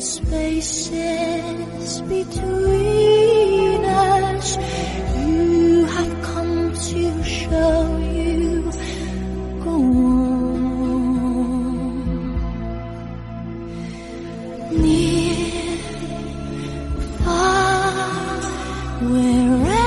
spaces between us. You have come to show you go on. Near, far, wherever